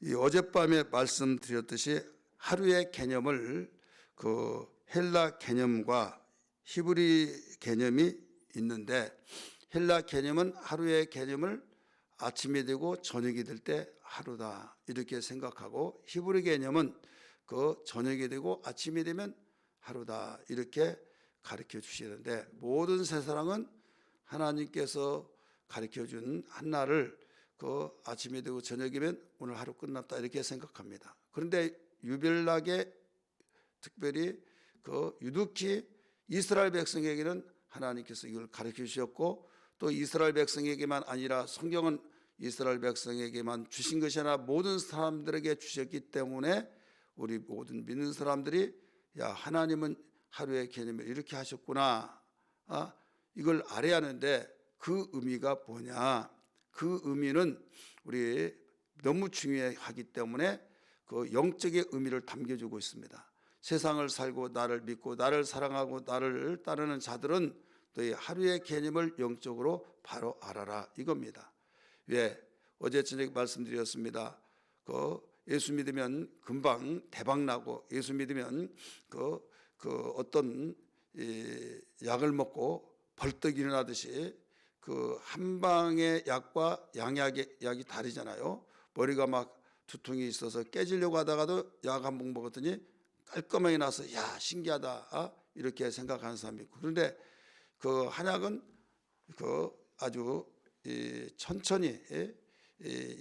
이 어젯밤에 말씀드렸듯이 하루의 개념을 그 헬라 개념과 히브리 개념이 있는데, 헬라 개념은 하루의 개념을 아침이 되고 저녁이 될 때 하루다 이렇게 생각하고, 히브리 개념은 그 저녁이 되고 아침이 되면 하루다 이렇게 가르쳐 주시는데, 모든 세상은 하나님께서 가르쳐 준 한날을 그 아침이 되고 저녁이면 오늘 하루 끝났다 이렇게 생각합니다. 그런데 유별나게 특별히 그 유독히 이스라엘 백성에게는 하나님께서 이걸 가르쳐 주셨고, 또 이스라엘 백성에게만 아니라 성경은 이스라엘 백성에게만 주신 것이 아니라 모든 사람들에게 주셨기 때문에 우리 모든 믿는 사람들이 야, 하나님은 하루의 개념을 이렇게 하셨구나, 이걸 알아야 하는데, 그 의미가 뭐냐, 그 의미는 우리 너무 중요하기 때문에 그 영적의 의미를 담겨주고 있습니다. 세상을 살고 나를 믿고 나를 사랑하고 나를 따르는 자들은 너희 하루의 개념을 영적으로 바로 알아라 이겁니다. 왜? 어제 저녁에 말씀드렸습니다. 그 예수 믿으면 금방 대박 나고, 예수 믿으면 그 어떤 약을 먹고 벌떡 일어나듯이 그 한 방의 약과 양약의 약이 다르잖아요. 머리가 막 두통이 있어서 깨지려고 하다가도 약 한 봉 먹었더니 깔끔하게 나서 야, 신기하다 이렇게 생각하는 사람이 있고, 그런데 그 한약은 그 아주 천천히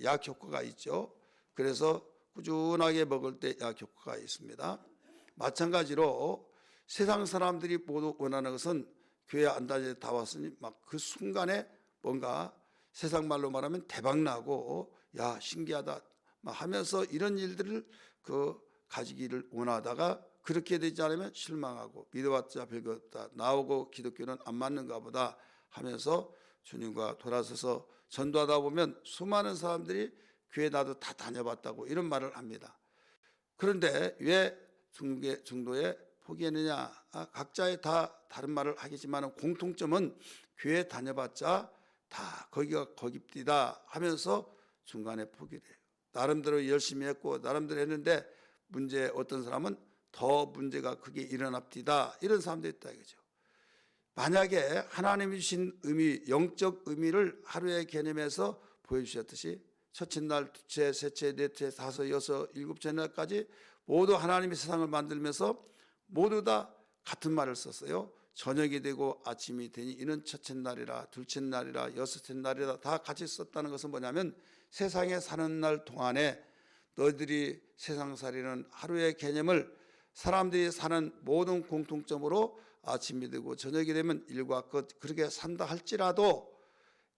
약 효과가 있죠. 그래서 꾸준하게 먹을 때 약 효과가 있습니다. 마찬가지로 세상 사람들이 모두 원하는 것은 교회 안 다닐 때 다 왔으니 막 그 순간에 뭔가 세상 말로 말하면 대박 나고 야, 신기하다 막 하면서 이런 일들을 그 가지기를 원하다가 그렇게 되지 않으면 실망하고 믿어봤자 별것 없다, 나오고 기독교는 안 맞는가 보다 하면서 주님과 돌아서서 전도하다 보면 수많은 사람들이 교회 나도 다 다녀봤다고 이런 말을 합니다. 그런데 왜 중도에 포기했느냐? 각자의 다 다른 말을 하겠지만 공통점은 교회 다녀봤자 다 거기가 거깁디다 하면서 중간에 포기를 해요. 나름대로 열심히 했고 나름대로 했는데 문제, 어떤 사람은 더 문제가 크게 일어납디다 이런 사람도 있다 이거죠. 만약에 하나님이 주신 의미, 영적 의미를 하루의 개념에서 보여주셨듯이 첫째 날, 둘째, 셋째, 넷째, 다섯, 여섯, 일곱째 날까지 모두 하나님이 세상을 만들면서 모두 다 같은 말을 썼어요. 저녁이 되고 아침이 되니 이는 첫째 날이라, 둘째 날이라, 여섯째 날이라 다 같이 썼다는 것은 뭐냐면, 세상에 사는 날 동안에 너희들이 세상살이는 하루의 개념을 사람들이 사는 모든 공통점으로 아침이 되고 저녁이 되면 일과 끝 그렇게 산다 할지라도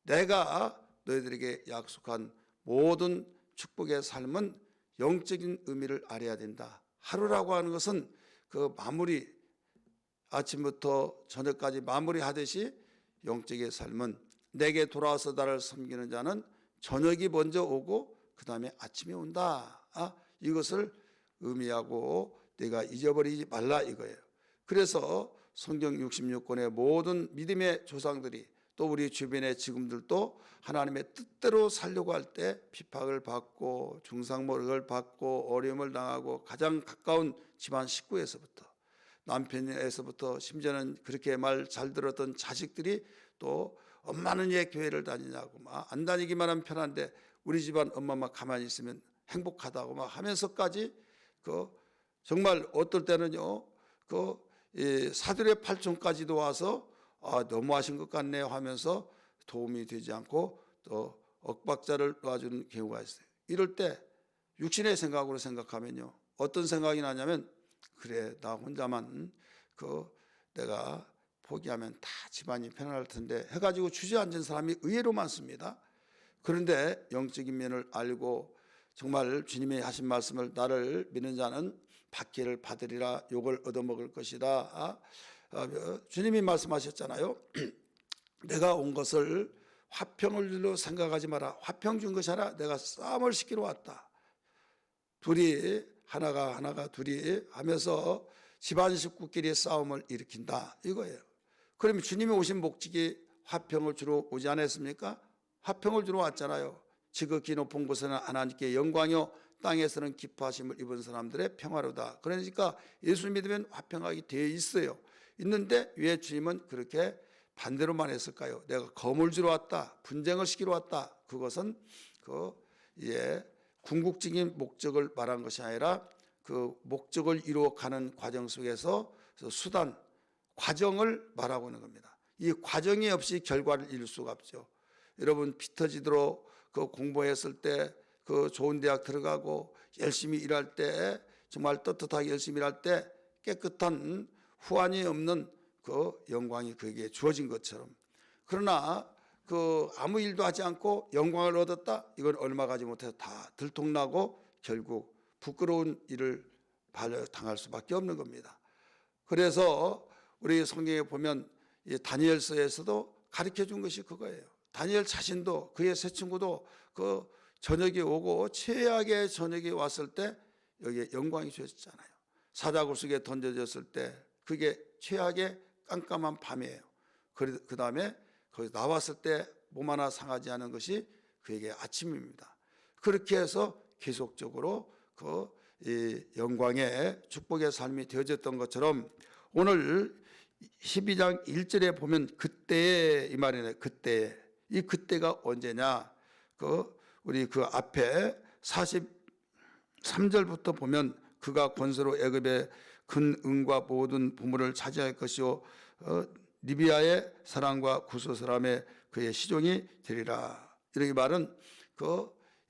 내가 너희들에게 약속한 모든 축복의 삶은 영적인 의미를 알아야 된다. 하루라고 하는 것은 그 마무리, 아침부터 저녁까지 마무리하듯이 영적의 삶은 내게 돌아와서 나를 섬기는 자는 저녁이 먼저 오고 그 다음에 아침이 온다. 이것을 의미하고 내가 잊어버리지 말라 이거예요. 그래서 성경 66권의 모든 믿음의 조상들이 또 우리 주변의 지금들도 하나님의 뜻대로 살려고 할 때 핍박을 받고 중상모욕을 받고 어려움을 당하고, 가장 가까운 집안 식구에서부터, 남편에서부터, 심지어는 그렇게 말 잘 들었던 자식들이 또 엄마는 왜 교회를 다니냐고 막, 안 다니기만 하면 편한데 우리 집안 엄마만 가만히 있으면 행복하다고 막 하면서까지 정말 어떨 때는요 사들의 팔촌까지도 와서 너무하신 것 같네요 하면서 도움이 되지 않고 또 엇박자를 놔주는 경우가 있어요. 이럴 때 육신의 생각으로 생각하면요 어떤 생각이 나냐면, 그래 나 혼자만 내가 포기하면 다 집안이 편안할 텐데 해가지고 주저앉은 사람이 의외로 많습니다. 그런데 영적인 면을 알고 정말 주님이 하신 말씀을 나를 믿는 자는 받기를 받으리라, 욕을 얻어먹을 것이다. 주님이 말씀하셨잖아요. 내가 온 것을 화평을 줄로 생각하지 마라. 화평 준 것이 아니라 내가 싸움을 시키러 왔다. 둘이 하나가 둘이 하면서 집안 식구끼리 싸움을 일으킨다 이거예요. 그러면 주님이 오신 목적이 화평을 주러 오지 않았습니까? 화평을 주러 왔잖아요. 지극히 높은 곳에는 하나님께 영광이요 땅에서는 기뻐하심을 입은 사람들의 평화로다. 그러니까 예수 믿으면 화평하게 되어 있어요. 있는데 왜 주님은 그렇게 반대로만 했을까요? 내가 검을 주러 왔다, 분쟁을 시키러 왔다. 그것은 궁극적인 목적을 말한 것이 아니라 그 목적을 이루어가는 과정 속에서 수단, 과정을 말하고 있는 겁니다. 이 과정이 없이 결과를 이룰 수가 없죠. 여러분 피 터지도록 공부했을 때 좋은 대학 들어가고 열심히 일할 때 정말 떳떳하게 열심히 일할 때 깨끗한 후환이 없는 영광이 그에게 주어진 것처럼, 그러나 아무 일도 하지 않고 영광을 얻었다, 이건 얼마 가지 못해서 다 들통나고 결국 부끄러운 일을 당할 수밖에 없는 겁니다. 그래서 우리 성경에 보면 다니엘서에서도 가르쳐 준 것이 그거예요. 다니엘 자신도 그의 세 친구도 저녁이 오고 최악의 저녁이 왔을 때 여기에 영광이 주어졌잖아요. 사자굴 속에 던져졌을 때 그게 최악의 깜깜한 밤이에요. 그 다음에 거기 나왔을 때 몸 하나 상하지 않은 것이 그에게 아침입니다. 그렇게 해서 계속적으로 이 영광의 축복의 삶이 되어졌던 것처럼 오늘 12장 1절에 보면 그때에 이 말이네. 이 그때가 언제냐? 우리 앞에 43절부터 보면 그가 권세로 애굽의 큰 은과 모든 보물을 차지할 것이요 리비아의 사람과 구스 사람의 그의 시종이 되리라. 이렇게 말은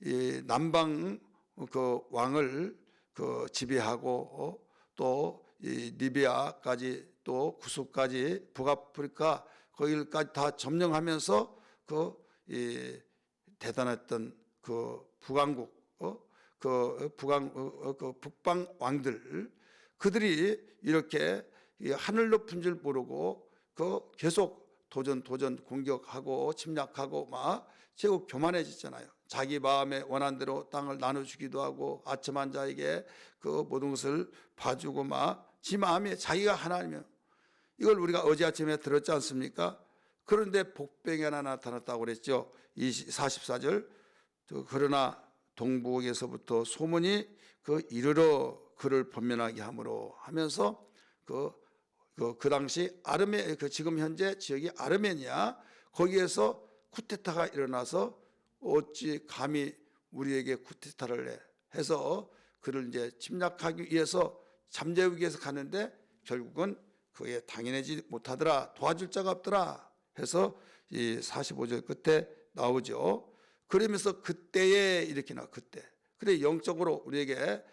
이 남방 왕을 지배하고 또 이 리비아까지 또 구스까지 북아프리카 거기까지 다 점령하면서 이 대단했던 북왕국 북방 왕들, 그들이 이렇게 하늘 높은 줄 모르고 계속 도전 공격하고 침략하고 막 제국 교만해졌잖아요. 자기 마음에 원한 대로 땅을 나눠주기도 하고 아첨한 자에게 모든 것을 봐주고 막 지 마음에 자기가 하나님이요. 이걸 우리가 어제 아침에 들었지 않습니까? 그런데 복병이 하나 나타났다고 그랬죠. 44절 그러나 동북에서부터 소문이 이르러 그를 번면하게 함으로 하면서 그 당시 지금 현재 지역이 아르메니아, 거기에서 쿠데타가 일어나서 어찌 감히 우리에게 쿠데타를 해 해서 그를 이제 침략하기 위해서 잠재우기 위해서 가는데 결국은 그에 당연하지 못하더라, 도와줄 자가 없더라 해서 이 45절 끝에 나오죠. 그러면서 그때에 이렇게 나와. 그때. 그래 영적으로 우리에게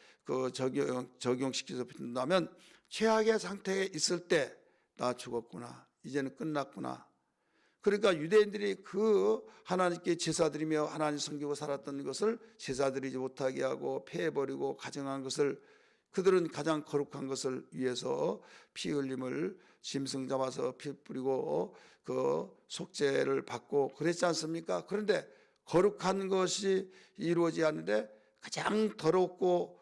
적용시켜서 본다면 최악의 상태에 있을 때 나 죽었구나, 이제는 끝났구나. 그러니까 유대인들이 하나님께 제사드리며 하나님 섬기고 살았던 것을 제사드리지 못하게 하고 폐해버리고 가정한 것을, 그들은 가장 거룩한 것을 위해서 피 흘림을 짐승 잡아서 피 뿌리고 속죄를 받고 그랬지 않습니까? 그런데 거룩한 것이 이루어지지 않는데 가장 더럽고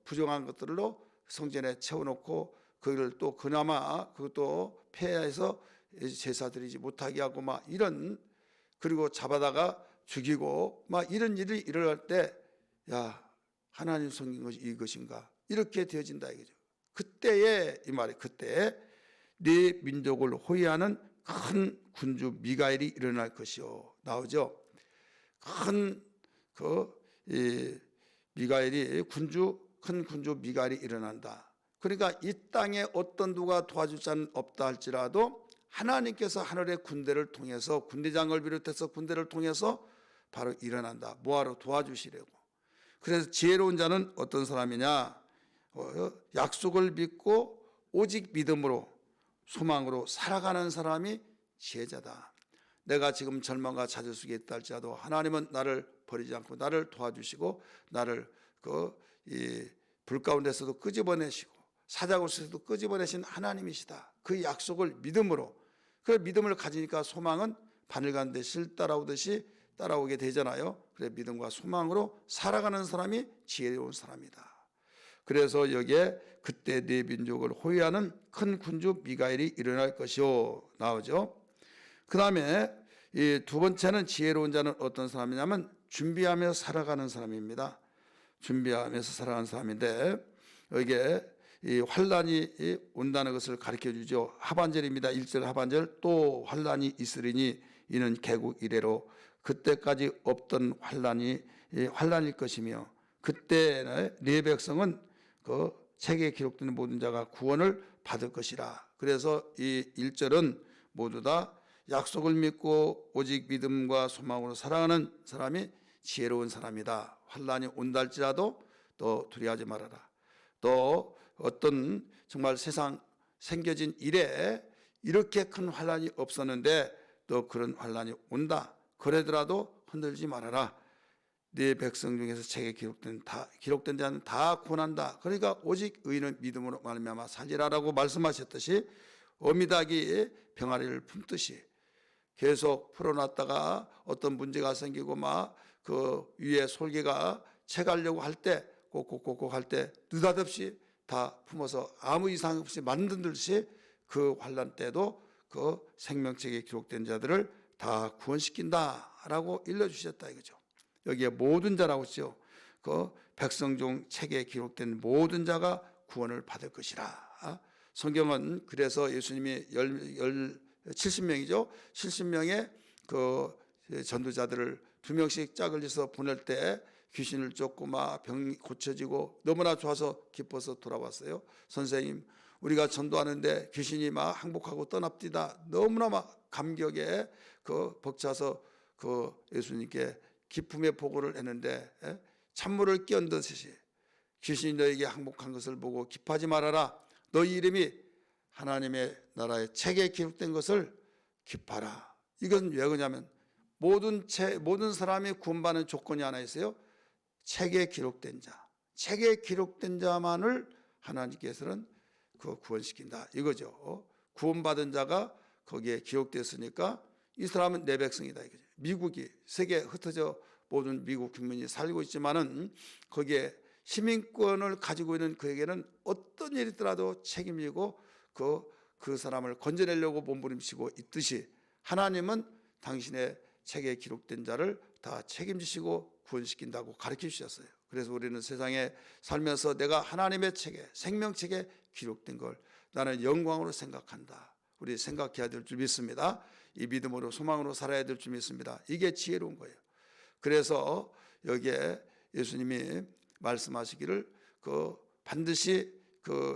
부정한 것들로 성전에 채워놓고 그걸 또 그나마 그것도 폐해해서 제사드리지 못하게 하고 막 이런, 그리고 잡아다가 죽이고 막 이런 일이 일어날 때 야, 하나님 섬긴 것이 이것인가, 이렇게 되어진다 이거죠. 그때에 이 말이 그때에 네 민족을 호위하는 큰 군주 미가엘이 일어날 것이요 나오죠. 큰 미가엘이 큰 군주 미가엘이 일어난다. 그러니까 이 땅에 어떤 누가 도와줄 자는 없다 할지라도 하나님께서 하늘의 군대를 통해서, 군대장을 비롯해서 군대를 통해서 바로 일어난다. 뭐하러 도와주시려고. 그래서 지혜로운 자는 어떤 사람이냐? 약속을 믿고 오직 믿음으로 소망으로 살아가는 사람이 지혜자다. 내가 지금 절망과 좌절 속에 있다 할지라도 하나님은 나를 버리지 않고 나를 도와주시고 나를 이 불 가운데서도 끄집어내시고 사자굴 속에서도 끄집어내신 하나님이시다. 그 약속을 믿음으로, 그 믿음을 가지니까 소망은 바늘 가운데 실 따라오듯이 따라오게 되잖아요. 그래 믿음과 소망으로 살아가는 사람이 지혜로운 사람이다. 그래서 여기에 그때 네 민족을 호위하는 큰 군주 미가엘이 일어날 것이요 나오죠. 그 다음에 이 두 번째는 지혜로운 자는 어떤 사람이냐면 준비하며 살아가는 사람입니다. 준비하면서 살아가는 사람인데 여기에 이 환란이 온다는 것을 가르쳐 주죠. 하반절입니다. 1절 하반절. 또 환란이 있으리니 이는 개국 이래로 그때까지 없던 환란일 것이며 그때 네 백성은 그 책에 기록된 모든 자가 구원을 받을 것이라. 그래서 이 1절은 모두 다 약속을 믿고 오직 믿음과 소망으로 살아가는 사람이 지혜로운 사람이다. 환란이 온다 할지라도 또 두려워하지 말아라. 또 어떤 정말 세상 생겨진 이래 이렇게 큰 환란이 없었는데 또 그런 환란이 온다. 그러더라도 흔들지 말아라. 네 백성 중에서 책에 기록된 자는 다 구원한다. 그러니까 오직 의인은 믿음으로 말미암아 살리라라고 말씀하셨듯이 어미닭이 병아리를 품듯이 계속 풀어놨다가 어떤 문제가 생기고 막 그 위에 솔개가 채가려고 할 때 꼭꼭꼭꼭 할 때 느닷없이 다 품어서 아무 이상 없이 만든듯이 그 환란 때도 그 생명책에 기록된 자들을 다 구원시킨다라고 일러주셨다 이거죠. 여기에 모든 자라고 했죠. 그 백성 중 책에 기록된 모든 자가 구원을 받을 것이라. 성경은 그래서 예수님이 70명이죠. 70명의 그 전도자들을 2명씩 짝을 져서 보낼 때 귀신을 쫓고 막 병이 고쳐지고 너무나 좋아서 기뻐서 돌아왔어요. 선생님, 우리가 전도하는데 귀신이 막 항복하고 떠납디다. 너무나 막 감격에 그 벅차서 그 예수님께 기쁨의 보고를 했는데 찬물을 끼얹듯이 귀신이 너에게 항복한 것을 보고 기뻐하지 말아라. 너희 이름이 하나님의 나라의 책에 기록된 것을 기뻐하라. 이건 왜 그러냐면 모든 사람이 구원받는 조건이 하나 있어요. 책에 기록된 자. 책에 기록된 자만을 하나님께서는 그 구원시킨다 이거죠. 구원받은 자가 거기에 기록됐으니까 이 사람은 내 백성이다 이거죠. 미국이 세계에 흩어져 모든 미국 국민이 살고 있지만은 거기에 시민권을 가지고 있는 그에게는 어떤 일이 있더라도 책임지고 그 사람을 건져내려고 몸부림치고 있듯이 하나님은 당신의 책에 기록된 자를 다 책임지시고 구원시킨다고 가르쳐 주셨어요. 그래서 우리는 세상에 살면서 내가 하나님의 책에 생명책에 기록된 걸 나는 영광으로 생각한다. 우리 생각해야 될 줄 믿습니다. 이 믿음으로 소망으로 살아야 될 줄 믿습니다. 이게 지혜로운 거예요. 그래서 여기에 예수님이 말씀하시기를 반드시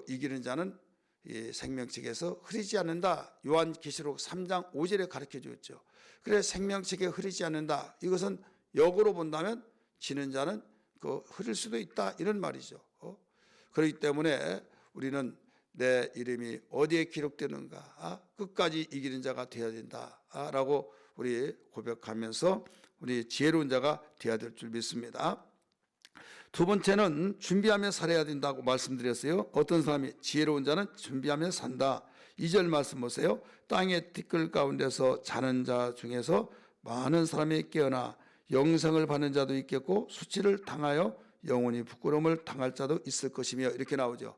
이기는 자는 이 생명책에서 흐리지 않는다. 요한계시록 3장 5절에 가르쳐 주었죠. 그래 생명책에 흐리지 않는다. 이것은 역으로 본다면 지는 자는 흐릴 수도 있다 이런 말이죠. 그렇기 때문에 우리는 내 이름이 어디에 기록되는가 끝까지 이기는 자가 되어야 된다라고 우리 고백하면서 우리 지혜로운 자가 되어야 될 줄 믿습니다. 두 번째는 준비하며 살아야 된다고 말씀드렸어요. 어떤 사람이 지혜로운 자는 준비하며 산다. 2절 말씀 보세요. 땅의 티끌 가운데서 자는 자 중에서 많은 사람이 깨어나 영생을 받는 자도 있겠고 수치를 당하여 영원히 부끄러움을 당할 자도 있을 것이며 이렇게 나오죠.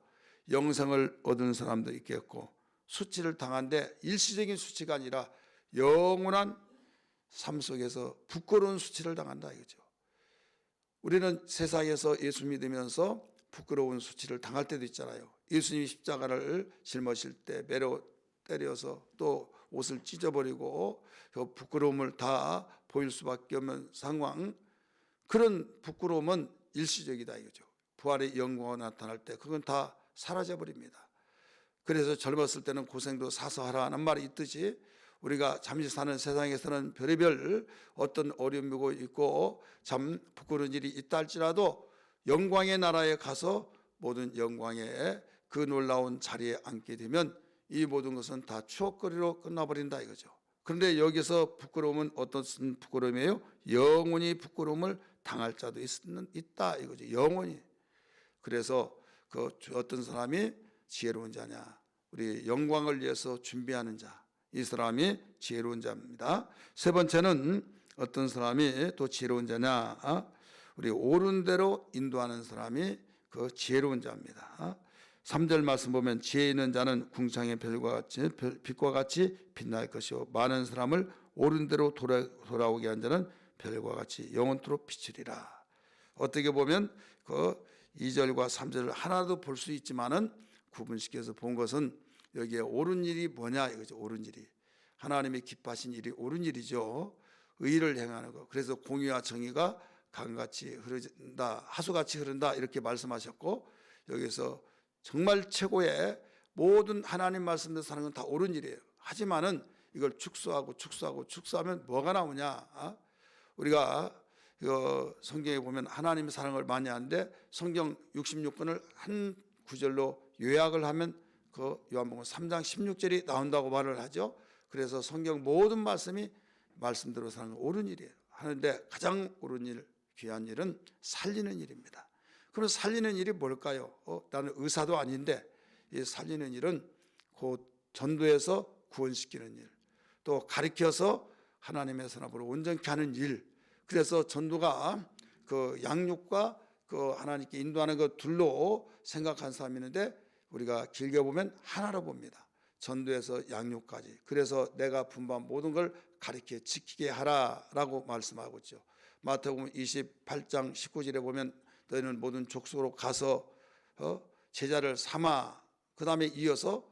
영생을 얻은 사람도 있겠고 수치를 당한데 일시적인 수치가 아니라 영원한 삶 속에서 부끄러운 수치를 당한다 이거죠. 우리는 세상에서 예수 믿으면서 부끄러운 수치를 당할 때도 있잖아요. 예수님이 십자가를 짊어질 때 매로 때려서 또 옷을 찢어버리고 그 부끄러움을 다 보일 수밖에 없는 상황, 그런 부끄러움은 일시적이다 이거죠. 부활의 영광이 나타날 때 그건 다 사라져버립니다. 그래서 젊었을 때는 고생도 사서하라는 말이 있듯이 우리가 잠시 사는 세상에서는 별의별 어떤 어려움이 있고 참 부끄러운 일이 있다 할지라도 영광의 나라에 가서 모든 영광의 그 놀라운 자리에 앉게 되면 이 모든 것은 다 추억거리로 끝나버린다 이거죠. 그런데 여기서 부끄러움은 어떤 부끄러움이에요? 영원히 부끄러움을 당할 자도 있다 이거죠. 영원히. 그래서 어떤 사람이 지혜로운 자냐? 우리 영광을 위해서 준비하는 자. 이 사람이 지혜로운 자입니다. 세 번째는 어떤 사람이 또 지혜로운 자냐? 우리 옳은 대로 인도하는 사람이 그 지혜로운 자입니다. 3절 말씀 보면 지혜 있는 자는 궁창의 빛과 같이 빛날 것이요 많은 사람을 옳은 대로 돌아오게 한 자는 별과 같이 영원토록 비추리라. 어떻게 보면 그 2절과 3절을 하나도 볼 수 있지만은 구분시켜서 본 것은 여기에 옳은 일이 뭐냐 이거죠. 옳은 일이 하나님이 기뻐하신 일이 옳은 일이죠. 의를 행하는 것. 그래서 공의와 정의가 강같이 흐른다, 하수같이 흐른다 이렇게 말씀하셨고, 여기서 정말 최고의 모든 하나님 말씀대로 사는 건 다 옳은 일이에요. 하지만은 이걸 축소하면 뭐가 나오냐? 우리가 성경에 보면 하나님의 사랑을 많이 하는데 성경 66권을 한 구절로 요약을 하면 그 요한복음 3장 16절이 나온다고 말을 하죠. 그래서 성경 모든 말씀이 말씀대로 사는 건 옳은 일이에요. 하는데 가장 옳은 일, 귀한 일은 살리는 일입니다. 그럼 살리는 일이 뭘까요? 나는 의사도 아닌데 이 살리는 일은 곧 전도해서 구원시키는 일, 또 가르쳐서 하나님의 선업으로 온전케 하는 일. 그래서 전도가 그 양육과 그 하나님께 인도하는 것 둘로 생각한 사람이 있는데 우리가 길게 보면 하나로 봅니다. 전도에서 양육까지. 그래서 내가 분부한 모든 걸 가르쳐 지키게 하라라고 말씀하고 있죠. 마태복음 28장 19절에 보면 너희는 모든 족속으로 가서 제자를 삼아, 그 다음에 이어서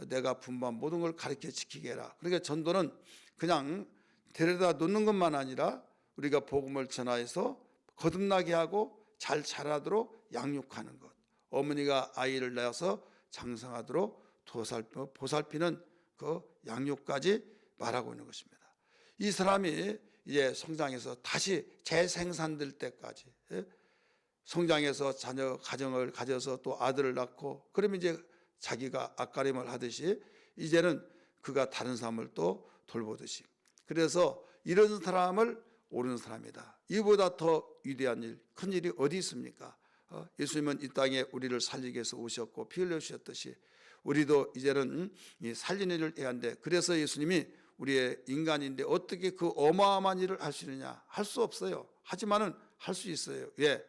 내가 분부한 모든 걸 가르쳐 지키게 해라. 그러니까 전도는 그냥 데려다 놓는 것만 아니라 우리가 복음을 전하여서 거듭나게 하고 잘 자라도록 양육하는 것, 어머니가 아이를 낳아서 장성하도록 보살피는 그 양육까지 말하고 있는 것입니다. 이 사람이 이제 성장해서 다시 재생산될 때까지, 성장해서 자녀 가정을 가져서 또 아들을 낳고, 그러면 이제 자기가 앞가림을 하듯이 이제는 그가 다른 사람을 또 돌보듯이, 그래서 이런 사람을 옳은 사람이다. 이보다 더 위대한 일, 큰 일이 어디 있습니까? 예수님은 이 땅에 우리를 살리기 위해서 오셨고 피 흘려주셨듯이 우리도 이제는 이 살리는 일을 해야 하는데, 그래서 예수님이 우리의 인간인데 어떻게 그 어마어마한 일을 할 수 있느냐? 할 수 없어요. 하지만은 할 수 있어요. 왜?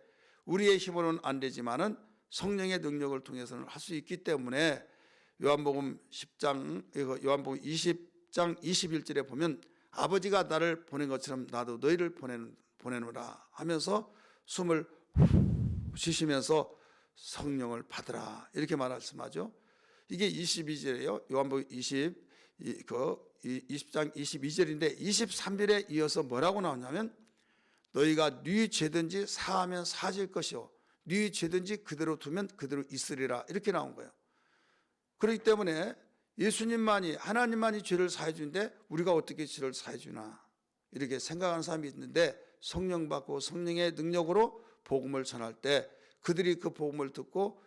우리의 힘으로는 안 되지만은 성령의 능력을 통해서는 할 수 있기 때문에 요한복음 20장 21절에 보면 아버지가 나를 보낸 것처럼 나도 너희를 보내노라 하면서 숨을 쉬시면서 성령을 받으라 이렇게 말씀하죠. 이게 22절이에요. 요한복음 20장 22절인데 23절에 이어서 뭐라고 나오냐면 너희가 네 죄든지 사하면 사질 것이요 네 죄든지 그대로 두면 그대로 있으리라 이렇게 나온 거예요. 그렇기 때문에 예수님만이, 하나님만이 죄를 사해 주는데 우리가 어떻게 죄를 사해 주나 이렇게 생각하는 사람이 있는데, 성령 받고 성령의 능력으로 복음을 전할 때 그들이 그 복음을 듣고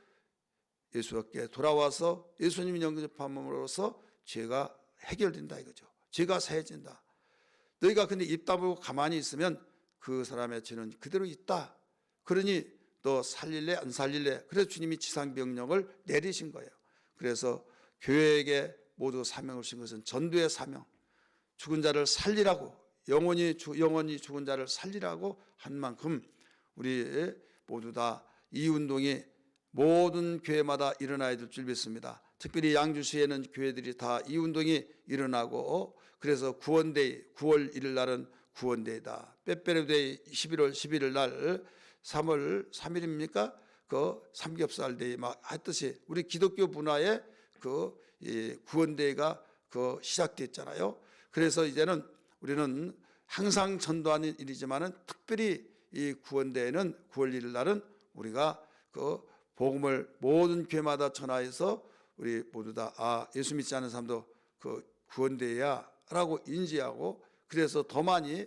예수께 돌아와서 예수님이 영접함으로써 죄가 해결된다 이거죠. 죄가 사해진다. 너희가 근데 입 다물고 가만히 있으면 그 사람의 죄는 그대로 있다. 그러니 너 살릴래 안 살릴래? 그래서 주님이 지상명령을 내리신 거예요. 그래서 교회에게 모두 사명을 주신 것은 전도의 사명, 죽은 자를 살리라고, 영원히 죽은 자를 살리라고 한 만큼 우리 모두 다 이 운동이 모든 교회마다 일어나야 될 줄 믿습니다. 특별히 양주시에는 교회들이 다 이 운동이 일어나고, 그래서 구원데이 9월 1일 날은 구원데이다. 빼빼로데이 11월 11일 날 3월 3일입니까? 그 삼겹살 데이 막 했듯이 우리 기독교 문화에 그 구원데이가 그 시작됐잖아요. 그래서 이제는 우리는 항상 전도하는 일이지만은 특별히 이 구원데이는 9월 1일 날은 우리가 그 복음을 모든 교회마다 전하여서 우리 모두 다 예수 믿지 않는 사람도 그 구원데이야라고 인지하고, 그래서 더 많이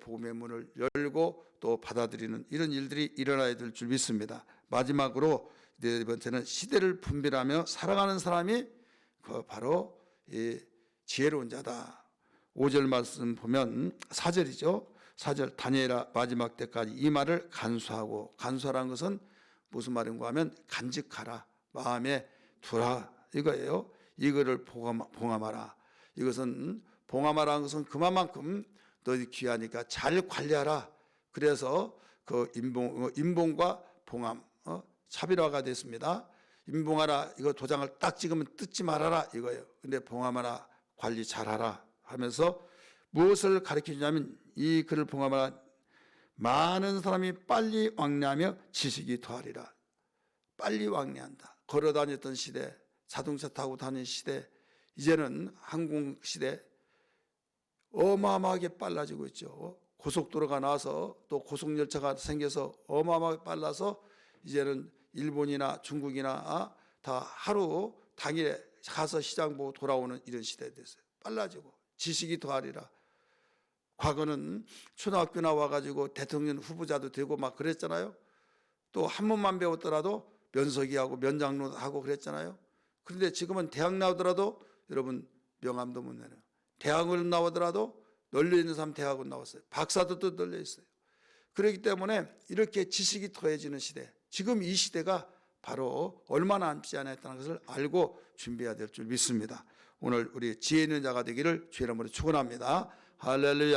복음의 문을 열고 또 받아들이는 이런 일들이 일어나야 될 줄 믿습니다. 마지막으로 네 번째는 시대를 분별하며 살아가는 사람이 바로 이 지혜로운 자다. 5절 말씀 보면 4절이죠. 4절 다니엘아 마지막 때까지 이 말을 간수하고, 간수하라는 것은 무슨 말인가 하면 간직하라, 마음에 두라 이거예요. 이거를 봉함하라. 이것은 봉함하라는 것은 그만큼 너희 귀하니까 잘 관리하라. 그래서 그 인봉과 봉함 차별화가 됐습니다. 인봉하라, 이거 도장을 딱 찍으면 뜯지 말아라 이거예요. 근데 봉함하라, 관리 잘하라 하면서 무엇을 가르쳐 주냐면 이 글을 봉함하라, 많은 사람이 빨리 왕래하며 지식이 더하리라. 빨리 왕래한다. 걸어 다녔던 시대, 자동차 타고 다니는 시대, 이제는 항공 시대 어마어마하게 빨라지고 있죠. 고속도로가 나와서 또 고속열차가 생겨서 어마어마하게 빨라서 이제는 일본이나 중국이나 다 하루 당일에 가서 시장 보고 돌아오는 이런 시대가 됐어요. 빨라지고 지식이 더하리라. 과거는 초등학교 나와가지고 대통령 후보자도 되고 막 그랬잖아요. 또 한문만 배웠더라도 면서기하고 면장로하고 그랬잖아요. 그런데 지금은 대학 나오더라도 여러분 명함도 못 내요. 대학을 나오더라도 널려 있는 사람 대학원 나왔어요. 박사도 또 널려 있어요. 그렇기 때문에 이렇게 지식이 더해지는 시대, 지금 이 시대가 바로 얼마 남지 않았다는 것을 알고 준비해야 될 줄 믿습니다. 오늘 우리 지혜 있는 자가 되기를 주의 이름으로 축원합니다. 할렐루야.